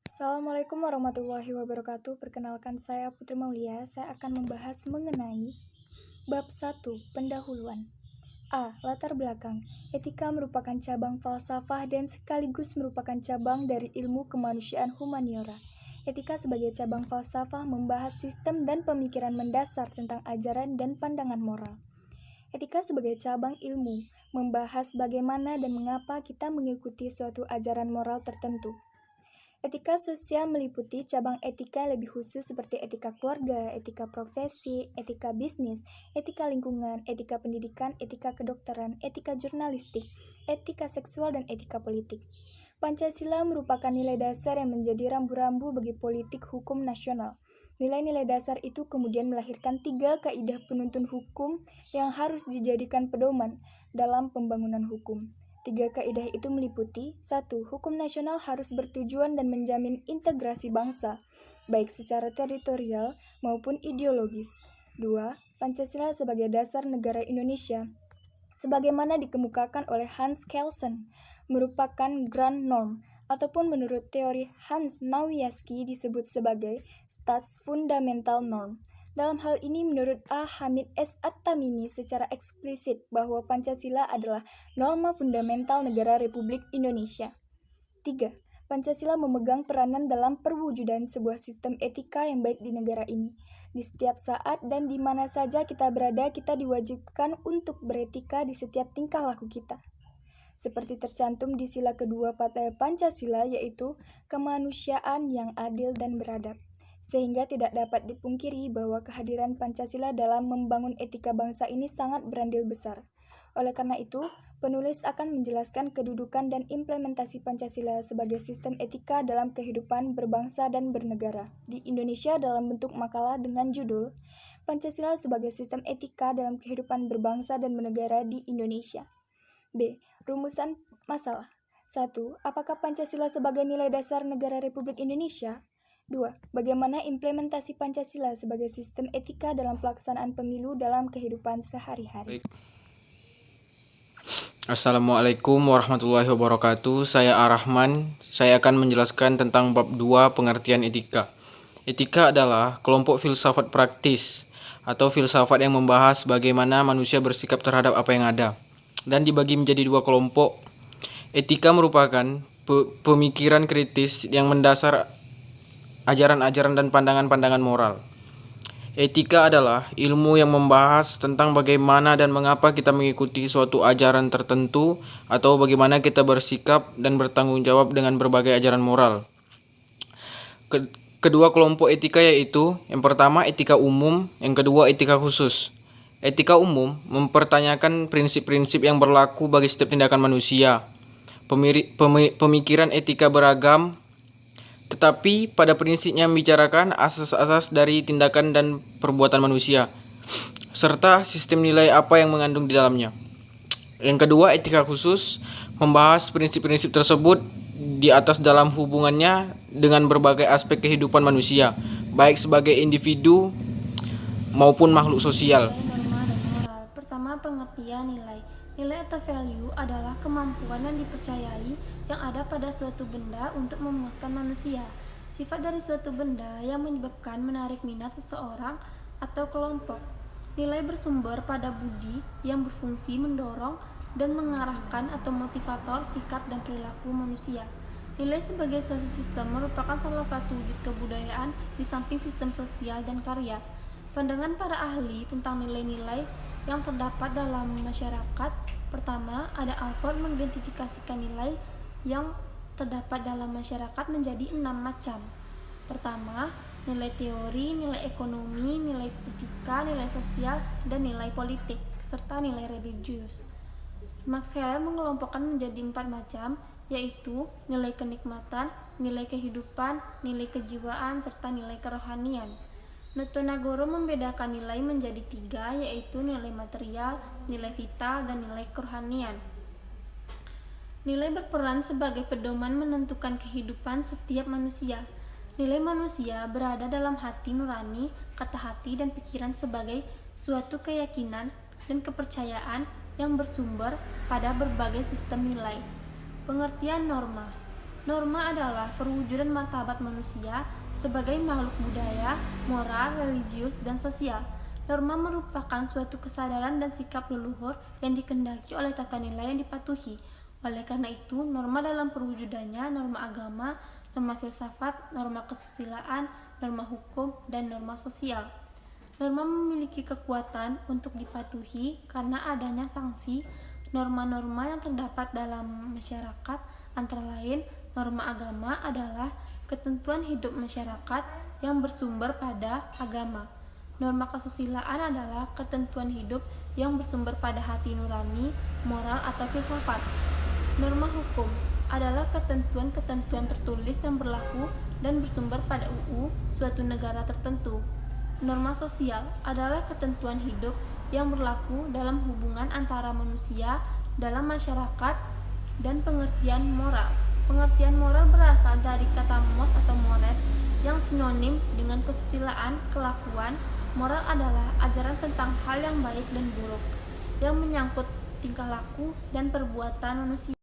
Assalamualaikum warahmatullahi wabarakatuh. Perkenalkan saya Putri Maulia. Saya akan membahas mengenai bab 1, pendahuluan. A. Latar belakang. Etika merupakan cabang falsafah dan sekaligus merupakan cabang dari ilmu kemanusiaan humaniora. Etika sebagai cabang falsafah membahas sistem dan pemikiran mendasar tentang ajaran dan pandangan moral. Etika sebagai cabang ilmu membahas bagaimana dan mengapa kita mengikuti suatu ajaran moral tertentu. Etika sosial meliputi cabang etika lebih khusus seperti etika keluarga, etika profesi, etika bisnis, etika lingkungan, etika pendidikan, etika kedokteran, etika jurnalistik, etika seksual, dan etika politik. Pancasila merupakan nilai dasar yang menjadi rambu-rambu bagi politik hukum nasional. Nilai-nilai dasar itu kemudian melahirkan 3 kaidah penuntun hukum yang harus dijadikan pedoman dalam pembangunan hukum. 3 kaidah itu meliputi: 1. Hukum nasional harus bertujuan dan menjamin integrasi bangsa, baik secara teritorial maupun ideologis. 2. Pancasila sebagai dasar negara Indonesia, sebagaimana dikemukakan oleh Hans Kelsen, merupakan grand norm, ataupun menurut teori Hans Nawiaski disebut sebagai Staatsfundamental Norm. Dalam hal ini, menurut A. Hamid S. At-Tamimi secara eksplisit bahwa Pancasila adalah norma fundamental negara Republik Indonesia. 3. Pancasila memegang peranan dalam perwujudan sebuah sistem etika yang baik di negara ini. Di setiap saat dan di mana saja kita berada, kita diwajibkan untuk beretika di setiap tingkah laku kita. Seperti tercantum di sila kedua pada Pancasila, yaitu kemanusiaan yang adil dan beradab. Sehingga tidak dapat dipungkiri bahwa kehadiran Pancasila dalam membangun etika bangsa ini sangat berandil besar. Oleh karena itu, penulis akan menjelaskan kedudukan dan implementasi Pancasila sebagai sistem etika dalam kehidupan berbangsa dan bernegara di Indonesia dalam bentuk makalah dengan judul Pancasila sebagai Sistem Etika dalam Kehidupan Berbangsa dan Bernegara di Indonesia. B. Rumusan masalah. 1. Apakah Pancasila sebagai nilai dasar negara Republik Indonesia? 2. Bagaimana implementasi Pancasila sebagai sistem etika dalam pelaksanaan pemilu dalam kehidupan sehari-hari? Assalamualaikum warahmatullahi wabarakatuh. Saya Ar-Rahman. Saya akan menjelaskan tentang bab 2 pengertian etika. Etika adalah kelompok filsafat praktis atau filsafat yang membahas bagaimana manusia bersikap terhadap apa yang ada, dan dibagi menjadi 2 kelompok. Etika merupakan pemikiran kritis yang mendasar ajaran-ajaran dan pandangan-pandangan moral. Etika adalah ilmu yang membahas tentang bagaimana dan mengapa kita mengikuti suatu ajaran tertentu atau bagaimana kita bersikap dan bertanggung jawab dengan berbagai ajaran moral. Kedua kelompok etika yaitu, yang pertama etika umum, yang kedua etika khusus. Etika umum mempertanyakan prinsip-prinsip yang berlaku bagi setiap tindakan manusia. Pemikiran etika beragam, tetapi pada prinsipnya membicarakan asas-asas dari tindakan dan perbuatan manusia, serta sistem nilai apa yang mengandung di dalamnya. Yang kedua, etika khusus membahas prinsip-prinsip tersebut di atas dalam hubungannya dengan berbagai aspek kehidupan manusia, baik sebagai individu maupun makhluk sosial. Norma dan moral. Pertama, pengertian nilai. Nilai atau value adalah kemampuan yang dipercayai yang ada pada suatu benda untuk memuaskan manusia. Sifat dari suatu benda yang menyebabkan menarik minat seseorang atau kelompok. Nilai bersumber pada budi yang berfungsi mendorong dan mengarahkan atau motivator sikap dan perilaku manusia. Nilai sebagai suatu sistem merupakan salah satu wujud kebudayaan di samping sistem sosial dan karya. Pandangan para ahli tentang nilai-nilai yang terdapat dalam masyarakat. Pertama, ada Alford mengidentifikasikan nilai yang terdapat dalam masyarakat menjadi 6 macam. Pertama, nilai teori, nilai ekonomi, nilai estetika, nilai sosial, dan nilai politik, serta nilai religius. Max Heller mengelompokkan menjadi 4 macam, yaitu nilai kenikmatan, nilai kehidupan, nilai kejiwaan, serta nilai kerohanian. Notonagoro membedakan nilai menjadi 3, yaitu nilai material, nilai vital, dan nilai kerohanian. Nilai berperan sebagai pedoman menentukan kehidupan setiap manusia. Nilai manusia berada dalam hati nurani, kata hati, dan pikiran sebagai suatu keyakinan dan kepercayaan yang bersumber pada berbagai sistem nilai. Pengertian norma. Norma adalah perwujudan martabat manusia sebagai makhluk budaya, moral, religius, dan sosial. Norma merupakan suatu kesadaran dan sikap leluhur yang dikehendaki oleh tata nilai yang dipatuhi. Oleh karena itu, norma dalam perwujudannya norma agama, norma filsafat, norma kesusilaan, norma hukum, dan norma sosial. Norma memiliki kekuatan untuk dipatuhi karena adanya sanksi. Norma-norma yang terdapat dalam masyarakat antara lain norma agama adalah ketentuan hidup masyarakat yang bersumber pada agama. Norma kesusilaan adalah ketentuan hidup yang bersumber pada hati nurani, moral, atau filsafat. Norma hukum adalah ketentuan-ketentuan tertulis yang berlaku dan bersumber pada UU suatu negara tertentu. Norma sosial adalah ketentuan hidup yang berlaku dalam hubungan antara manusia dalam masyarakat dan pengertian moral. Pengertian moral berasal dari kata mos atau mores yang sinonim dengan kesusilaan, kelakuan. Moral adalah ajaran tentang hal yang baik dan buruk yang menyangkut tingkah laku dan perbuatan manusia.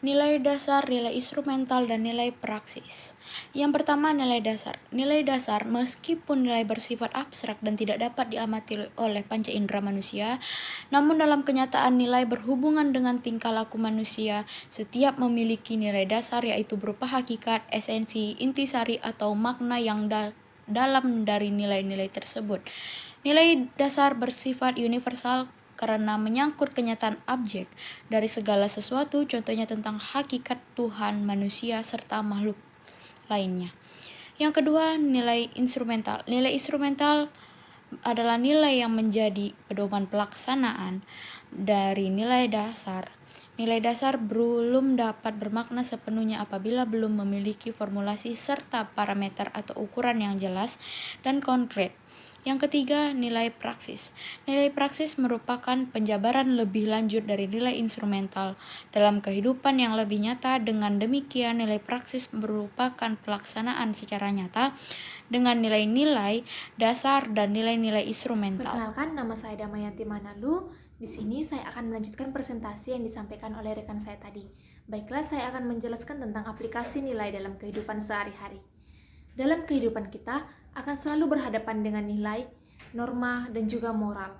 Nilai dasar, nilai instrumental, dan nilai praksis. Yang pertama, nilai dasar. Nilai dasar, meskipun nilai bersifat abstrak dan tidak dapat diamati oleh panca indera manusia, namun dalam kenyataan nilai berhubungan dengan tingkah laku manusia. Setiap memiliki nilai dasar, yaitu berupa hakikat, esensi, intisari, atau makna yang dalam dari nilai-nilai tersebut. Nilai dasar bersifat universal karena menyangkut kenyataan objek dari segala sesuatu, contohnya tentang hakikat Tuhan, manusia, serta makhluk lainnya. Yang kedua, nilai instrumental. Nilai instrumental adalah nilai yang menjadi pedoman pelaksanaan dari nilai dasar. Nilai dasar belum dapat bermakna sepenuhnya apabila belum memiliki formulasi serta parameter atau ukuran yang jelas dan konkret. Yang ketiga, nilai praksis. Nilai praksis merupakan penjabaran lebih lanjut dari nilai instrumental dalam kehidupan yang lebih nyata. Dengan demikian, nilai praksis merupakan pelaksanaan secara nyata dengan nilai-nilai dasar dan nilai-nilai instrumental. Perkenalkan, nama saya Damayanti Manalu. Di sini saya akan melanjutkan presentasi yang disampaikan oleh rekan saya tadi. Baiklah, saya akan menjelaskan tentang aplikasi nilai dalam kehidupan sehari-hari. Dalam kehidupan kita akan selalu berhadapan dengan nilai, norma, dan juga moral.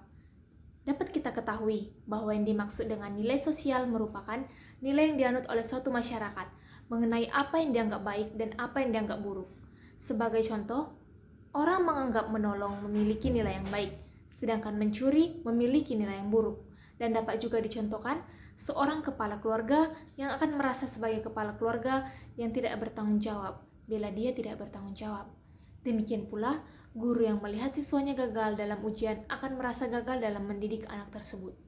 Dapat kita ketahui bahwa yang dimaksud dengan nilai sosial merupakan nilai yang dianut oleh suatu masyarakat mengenai apa yang dianggap baik dan apa yang dianggap buruk. Sebagai contoh, orang menganggap menolong memiliki nilai yang baik, sedangkan mencuri memiliki nilai yang buruk. Dan dapat juga dicontohkan seorang kepala keluarga yang akan merasa sebagai kepala keluarga yang tidak bertanggung jawab bila dia tidak bertanggung jawab. Demikian pula, guru yang melihat siswanya gagal dalam ujian akan merasa gagal dalam mendidik anak tersebut.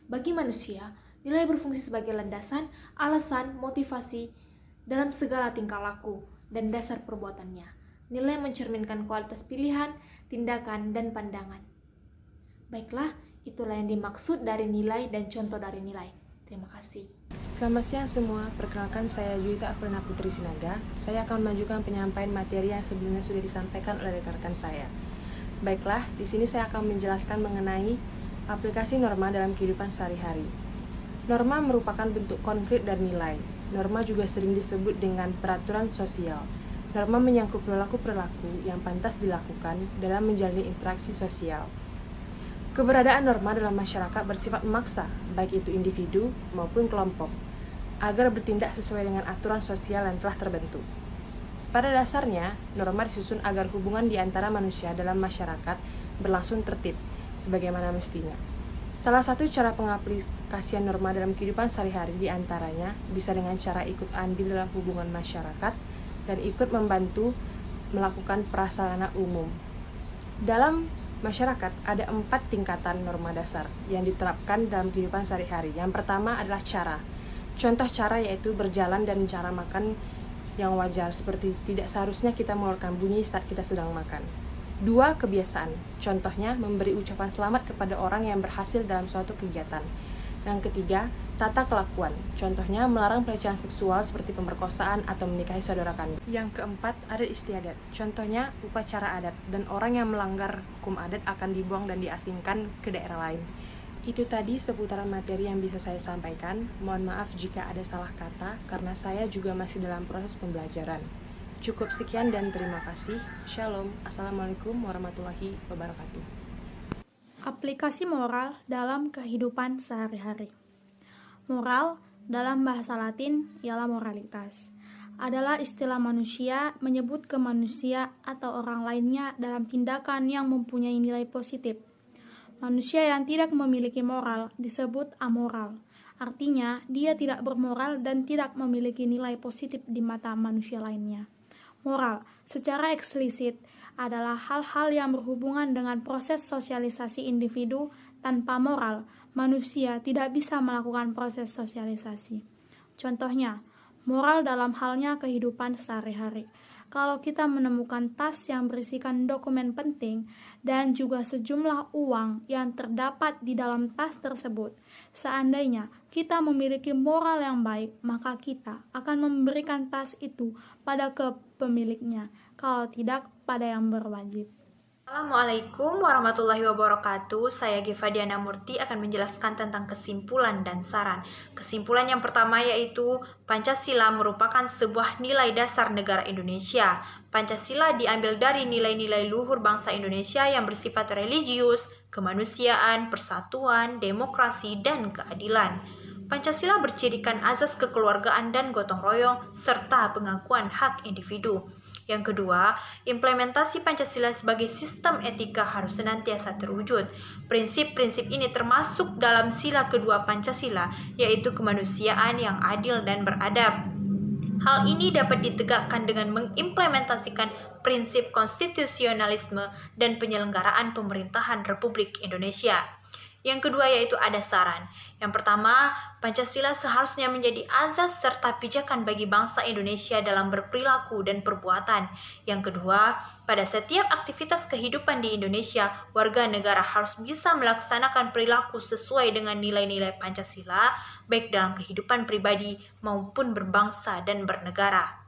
Bagi manusia, nilai berfungsi sebagai landasan, alasan, motivasi dalam segala tingkah laku dan dasar perbuatannya. Nilai mencerminkan kualitas pilihan, tindakan, dan pandangan. Baiklah, itulah yang dimaksud dari nilai dan contoh dari nilai. Terima kasih. Selamat siang semua, perkenalkan saya Juwita Afrina Putri Sinaga. Saya akan melanjutkan penyampaian materi yang sebelumnya sudah disampaikan oleh rekan-rekan saya. Baiklah, di sini saya akan menjelaskan mengenai aplikasi norma dalam kehidupan sehari-hari. Norma merupakan bentuk konkret dari nilai. Norma juga sering disebut dengan peraturan sosial. Norma menyangkut perilaku-perilaku yang pantas dilakukan dalam menjalani interaksi sosial. Keberadaan norma dalam masyarakat bersifat memaksa, baik itu individu maupun kelompok, agar bertindak sesuai dengan aturan sosial yang telah terbentuk. Pada dasarnya, norma disusun agar hubungan di antara manusia dalam masyarakat berlangsung tertib, sebagaimana mestinya. Salah satu cara pengaplikasian norma dalam kehidupan sehari-hari diantaranya bisa dengan cara ikut andil dalam hubungan masyarakat dan ikut membantu melakukan prasarana umum. Dalam masyarakat ada 4 tingkatan norma dasar yang diterapkan dalam kehidupan sehari-hari. Yang pertama adalah cara. Contoh cara yaitu berjalan dan cara makan yang wajar, seperti tidak seharusnya kita mengeluarkan bunyi saat kita sedang makan. 2, kebiasaan. Contohnya memberi ucapan selamat kepada orang yang berhasil dalam suatu kegiatan. Yang ketiga, tata kelakuan. Contohnya melarang pelecehan seksual seperti pemerkosaan atau menikahi saudara kandung. Yang keempat, adat istiadat. Contohnya upacara adat, dan orang yang melanggar hukum adat akan dibuang dan diasingkan ke daerah lain. Itu tadi seputaran materi yang bisa saya sampaikan. Mohon maaf jika ada salah kata, karena saya juga masih dalam proses pembelajaran. Cukup sekian dan terima kasih. Shalom. Assalamualaikum warahmatullahi wabarakatuh. Aplikasi moral dalam kehidupan sehari-hari. Moral dalam bahasa Latin ialah moralitas. Adalah istilah manusia menyebut ke manusia atau orang lainnya dalam tindakan yang mempunyai nilai positif. Manusia yang tidak memiliki moral disebut amoral. Artinya, dia tidak bermoral dan tidak memiliki nilai positif di mata manusia lainnya. Moral, secara eksplisit, adalah hal-hal yang berhubungan dengan proses sosialisasi individu. Tanpa moral, manusia tidak bisa melakukan proses sosialisasi. Contohnya, moral dalam halnya kehidupan sehari-hari. Kalau kita menemukan tas yang berisikan dokumen penting dan juga sejumlah uang yang terdapat di dalam tas tersebut, seandainya kita memiliki moral yang baik, maka kita akan memberikan tas itu pada pemiliknya, kalau tidak pada yang berwajib. Assalamualaikum warahmatullahi wabarakatuh. Saya Geva Diana Murti akan menjelaskan tentang kesimpulan dan saran. Kesimpulan yang pertama yaitu Pancasila merupakan sebuah nilai dasar negara Indonesia. Pancasila diambil dari nilai-nilai luhur bangsa Indonesia yang bersifat religius, kemanusiaan, persatuan, demokrasi, dan keadilan. Pancasila bercirikan azas kekeluargaan dan gotong royong serta pengakuan hak individu. Yang kedua, implementasi Pancasila sebagai sistem etika harus senantiasa terwujud. Prinsip-prinsip ini termasuk dalam sila kedua Pancasila, yaitu kemanusiaan yang adil dan beradab. Hal ini dapat ditegakkan dengan mengimplementasikan prinsip konstitusionalisme dan penyelenggaraan pemerintahan Republik Indonesia. Yang kedua yaitu ada saran. Yang pertama, Pancasila seharusnya menjadi azas serta pijakan bagi bangsa Indonesia dalam berperilaku dan perbuatan. Yang kedua, pada setiap aktivitas kehidupan di Indonesia, warga negara harus bisa melaksanakan perilaku sesuai dengan nilai-nilai Pancasila, baik dalam kehidupan pribadi maupun berbangsa dan bernegara.